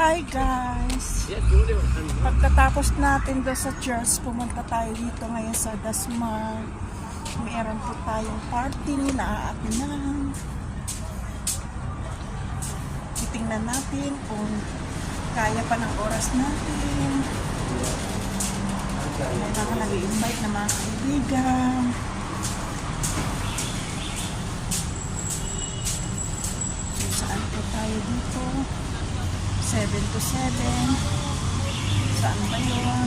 Hi guys! Pagkatapos natin doon sa church, pumunta tayo dito ngayon sa Dasma. Meron po tayong party na aakinan. Titingnan natin kung kaya pa ng oras natin. May mga nag-i-invite na mga kaibigan. So, saan po tayo dito? 7 to 7. Saan ba yun?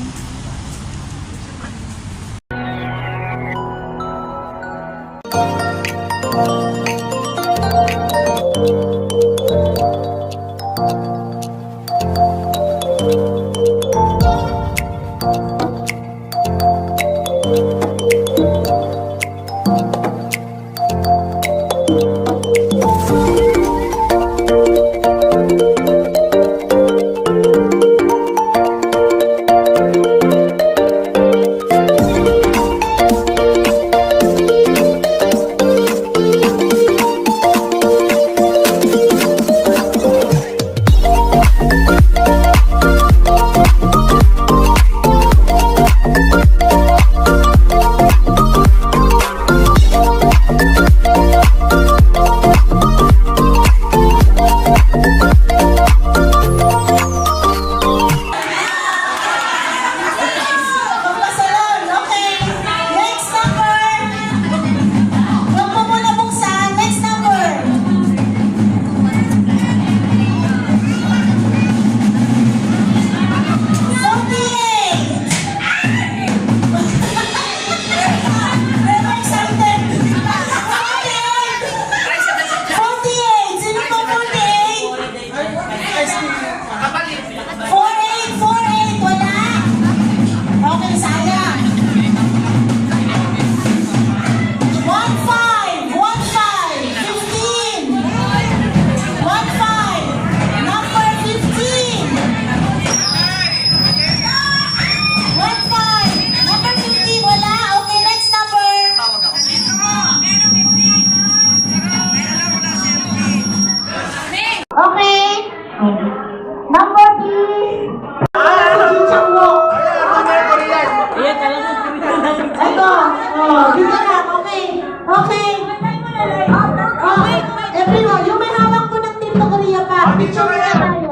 Everyone, yung may hawak po ng Team Korea pa. Picture na tayo.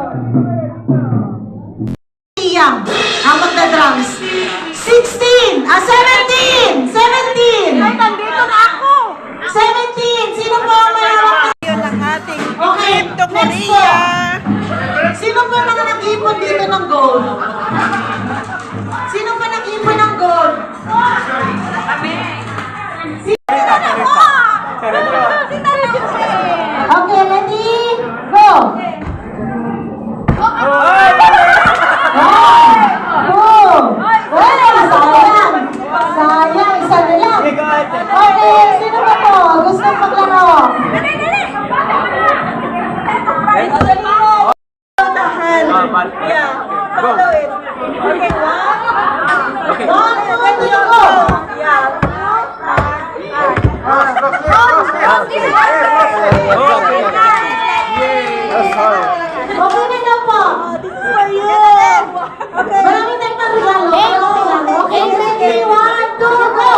Ang magda-drums. 16! 17! 17! Ay, nandito na ako! 17! Sino po ang may hawak? Yun ang ating Team Korea. Sino po mga nag-ipon dito ng gold? Sino pa nag-ipon ng gold? Kami! Okay, ready? Go! Sayang, isa na lang. Okay, sino ba to? Gusto maglaro? Yeah, follow it. Okay, one, two, go! Yeah. Okay na po. This is for you. Okay. Marami tayong pang-regalo. Okay, ready? 1, 2, go!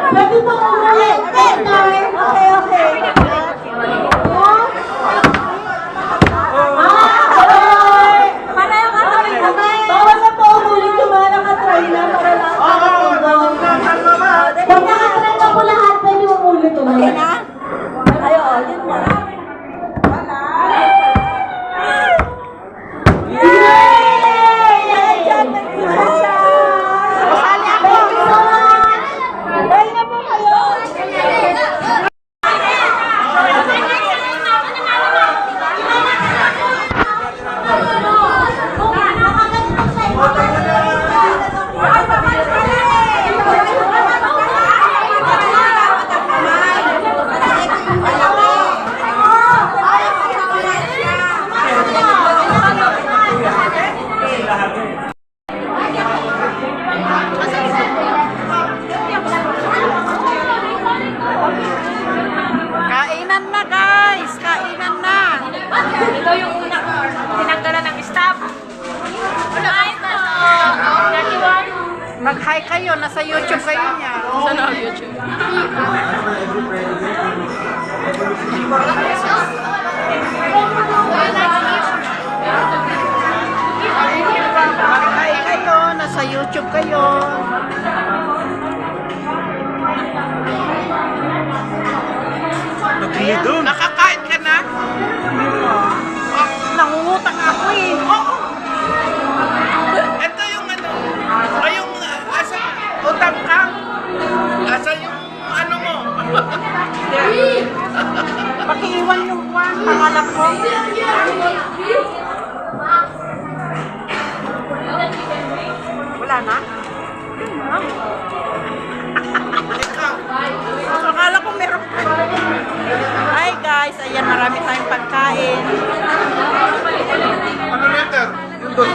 Pwede po umuwi. Okay. Bawal na po umulit yung mga nakatry na para lang. Pag nakatry na po lahat, pwede umulit ulit. Okay na? Ayo, yun na. Masali ako! Dahil na po kayo! Kainan na guys! Kainan na! Ito yung una ko. Tinanggalan ng staff. Wala ito. 31. Mag-hi kayo, nasa YouTube kayo niya. Saan ang YouTube? Mag-hi kayo, nasa YouTube kayo. Nakakain ka na? Nangungutang ako eh. Ito yung ano, ay yung asa, utang ka? Asa yung ano mo? Pakiiwan yung pangalap ko. Wala na? Akala ko meron pa. Hi guys, ayan marami tayong pagkain. Ano letter? Yung doon.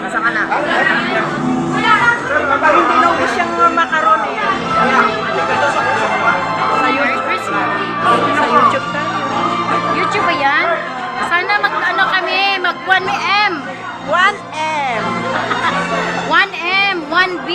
Nasa ka na? Hindi na ubus yung macaroni. Sa YouTube. Sa YouTube tayo. YouTube ba yan? Sana mag-ano kami, mag 1M. 1M. 1M, 1B.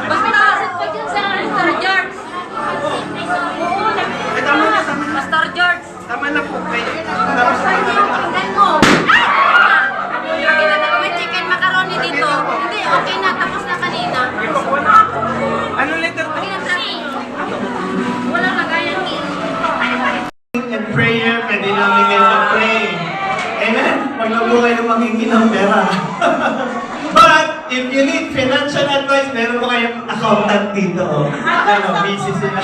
Mas pinakasit pa dyan sa Mr. George. Mr. George. Tama na po kayo. Tingnan mo. May chicken macaroni dito. Hindi, okay na. Tapos na kanina. Ano letter? Walang lagayan din. And prayer, pwede namin kayo mag-pray. Amen? Maglago kayo ng manghingi ng pera. But, if you need financial advice, meron mo kayong accountant dito. Ano, busy sila.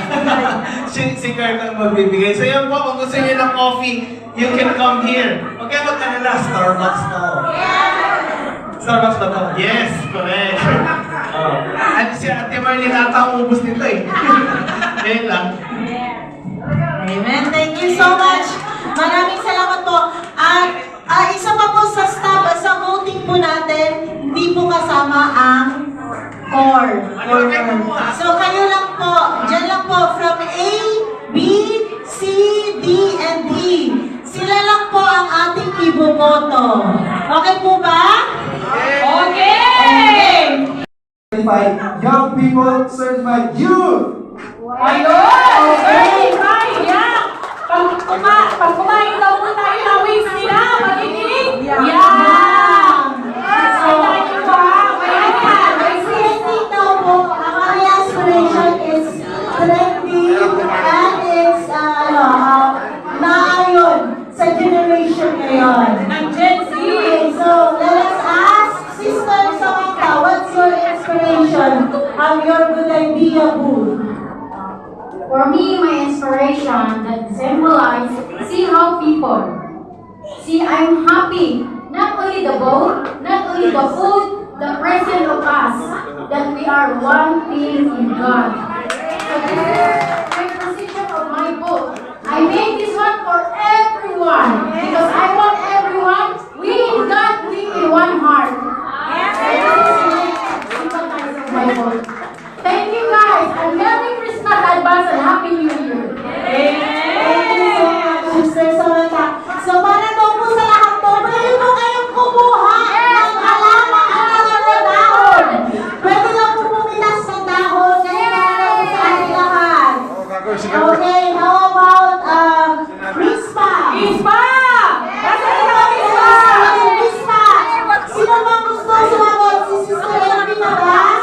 si Kurt ang magbibigay. So yan po, kung gusto niyo ng coffee, you can come here. Huwag kayo magkanila, Starbucks na. Starbucks ba to? Yes, correct. At si Ate Marlene ata ang ubus nito eh. Ngayon lang. Amen. Thank you so much. Maraming salamat po. At isa pa po sa staff, sa voting po natin, hindi po kasama ang core. So kayo lang po, dyan lang po from A, B, C, D, and E. Sila lang po ang ating iboboto. Okay po ba? Okay! Certified young people, certified youth. Ayun! Okay! Yeah! Pag kumain daw po tayo na wings nila, magiginig! Yeah! So, tayo ba? Ayan! Trending daw po, ang aming aspiration is trending and it's, naayon sa generation ngayon. Ng Gen Z! Okay, so let us ask Sister Samantha, what's your inspiration of your good idea booth? For me, my inspiration that symbolize, see how people. See, I'm happy. Not only the boat, not only the food, the presence of us, that we are one thing in God. So this is my position of my boat. I made this one for everyone because I want everyone, we in God, we in one heart. Symbolize of my boat. Thank you guys, and Merry Christmas advance and Happy New Year. Thank you so much, Sister Samantha. So para daw po sa lahat to, pwede po kayong kumuha ng halaman at mga dahon. Pwede daw po pumitas sa dahon kasi para po sa ating lahat. Okay, how about Rispa? Ispa! Kasi ito Rispa! Rispa! Sino ba gusto sumagot? Si Sister Elvin na ba?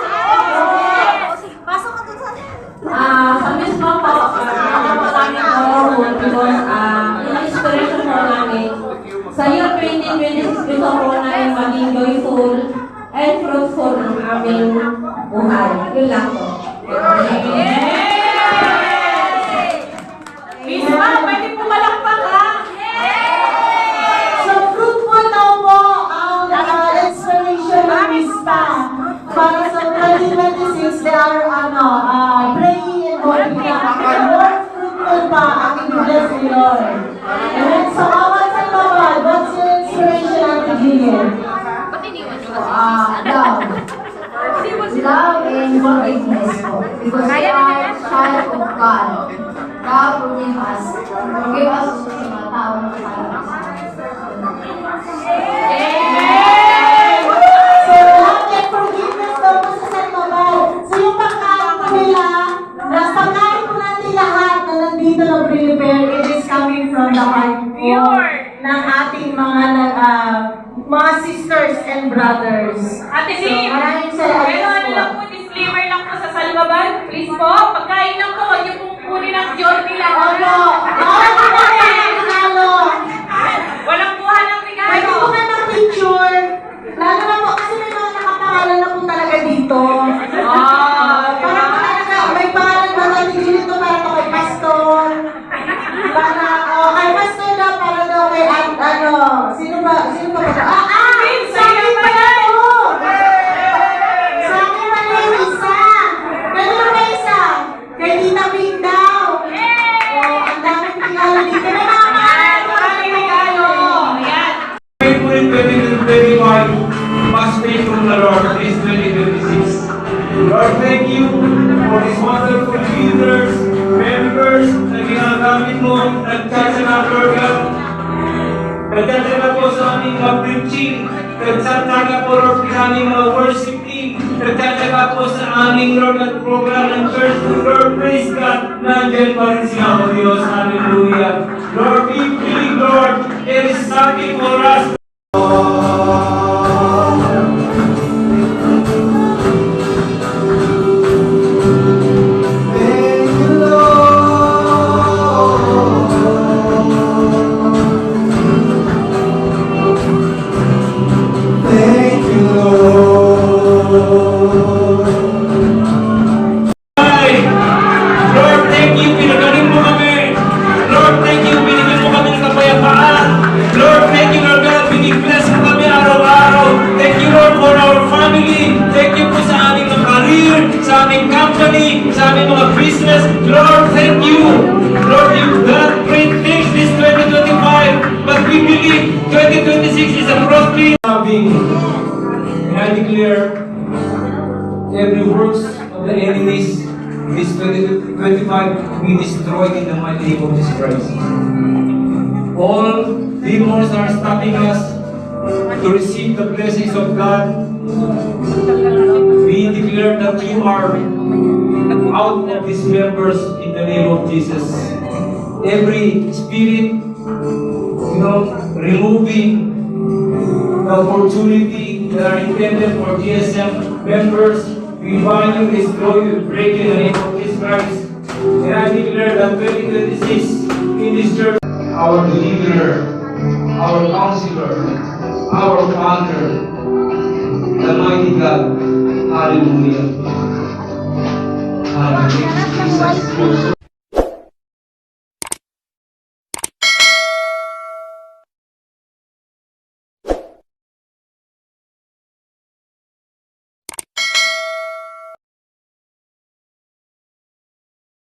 Pasok ka dun sa Sa mismo po, ako po namin award because yung inspiration po namin sa year 2026 gusto po namin maging joyful and fruitful ang aming buhay. Yun lang po. because we are child of God. God forgive us. Forgive us sa mga tao na kasalanan sa atin. So, lahat ay forgiveness daw po sa Sandoval. So, yung pagkain po nila, pagkain po natin lahat na nandito na prepare, it is coming from the heart po ng ating mga sisters and brothers. Ate So, Sim, maraming pero salamat ano lang po. po, disclaimer lang po sa Salbaban. Please po, pagkain lang po, huwag niyo pong kunin ang Jollibee lang. Opo, bawal po na regalo. Walang kuha ng Pwede regalo. po ka ng picture. Lalo na po, kasi may mga nakapangalan na po talaga dito. Para po talaga, may pangalan ba natin dito para to kay Pastor. Para, kay Pastor daw, para daw kay, sino ba ba? Sa akin pala po! Sa akin pala yung isa. Pwede mo ba isa? Kay Tita Ping daw. Ang daming regalo dito. May mga Maraming regalo. Ayan. Faithful in 2025, must be from the Lord this 2026. Lord, thank you for these wonderful leaders, members na ginagamit mo, nagtsatsaga, Lord God. Nagtsatsaga po sa aming mga preaching, nagtsatsaga po, Lord, sa aming mga worship team, nagtsatsaga po sa aming, Lord God, program ng church. Lord, praise God, nandyan pa rin siya, O Diyos, hallelujah. Lord, we believe, Lord, there is something for us. Lord, thank you, pinagaling mo kami. Lord, thank you, binigyan mo kami ng kapayapaan. Lord, thank you, Lord God, binigbless mo kami araw-araw. Thank you, Lord, for our family. Thank you po sa aming mga career, sa aming company, sa aming mga business. Lord, thank you. Lord, you've done great things this 2025, but we believe 2026 is a prosperous having. And I declare every works of the enemies this 2025 be destroyed in the mighty name of Jesus Christ. All demons are stopping us to receive the blessings of God. We declare that you are out of these members in the name of Jesus. Every spirit, removing the opportunity that are intended for GSM members, we bind you, destroy you, break you in the name of Jesus Christ. And I declare that 2026 in this church, our deliverer, our counselor, our father, the mighty God. Hallelujah. Hallelujah. Jesus.